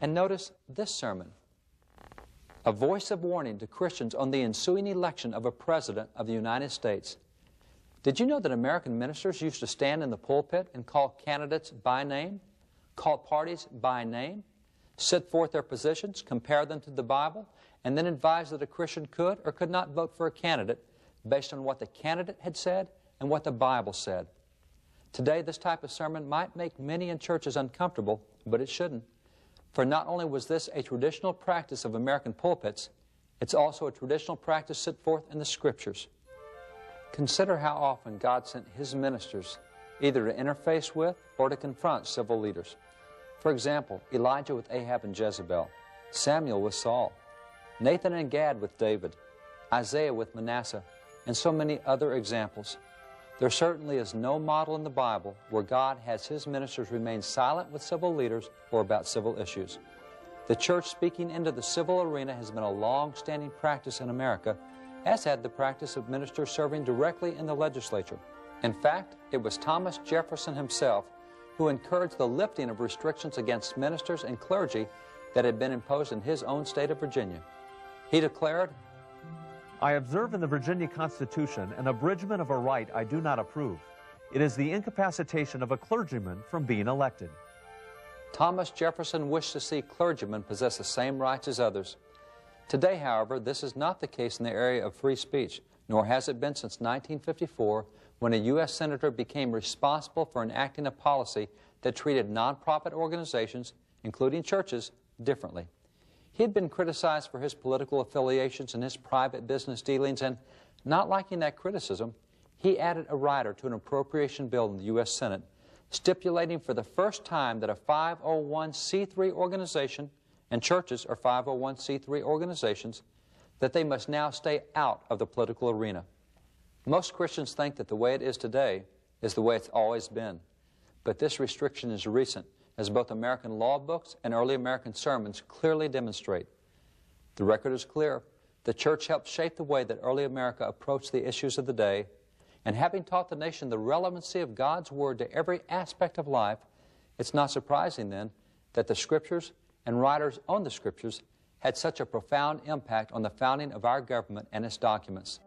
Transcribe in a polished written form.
And notice this sermon, a voice of warning to Christians on the ensuing election of a president of the United States. Did you know that American ministers used to stand in the pulpit and call candidates by name, call parties by name, set forth their positions, compare them to the Bible, and then advise that a Christian could or could not vote for a candidate based on what the candidate had said and what the Bible said? Today, this type of sermon might make many in churches uncomfortable, but it shouldn't. For not only was this a traditional practice of American pulpits, it's also a traditional practice set forth in the Scriptures. Consider how often God sent His ministers either to interface with or to confront civil leaders. For example, Elijah with Ahab and Jezebel, Samuel with Saul, Nathan and Gad with David, Isaiah with Manasseh, and so many other examples. There certainly is no model in the Bible where God has His ministers remain silent with civil leaders or about civil issues. The church speaking into the civil arena has been a long-standing practice in America, as had the practice of ministers serving directly in the legislature. In fact, it was Thomas Jefferson himself who encouraged the lifting of restrictions against ministers and clergy that had been imposed in his own state of Virginia. He declared, I observe in the Virginia Constitution an abridgment of a right I do not approve. It is the incapacitation of a clergyman from being elected. Thomas Jefferson wished to see clergymen possess the same rights as others. Today, however, this is not the case in the area of free speech, nor has it been since 1954, when a U.S. Senator became responsible for enacting a policy that treated nonprofit organizations, including churches, differently. He had been criticized for his political affiliations and his private business dealings, and not liking that criticism, he added a rider to an appropriation bill in the U.S. Senate, stipulating for the first time that a 501c3 organization, and churches are 501c3 organizations, that they must now stay out of the political arena. Most Christians think that the way it is today is the way it's always been. But this restriction is recent, as both American law books and early American sermons clearly demonstrate. The record is clear. The church helped shape the way that early America approached the issues of the day, and having taught the nation the relevancy of God's Word to every aspect of life, it's not surprising then that the Scriptures and writers on the Scriptures had such a profound impact on the founding of our government and its documents.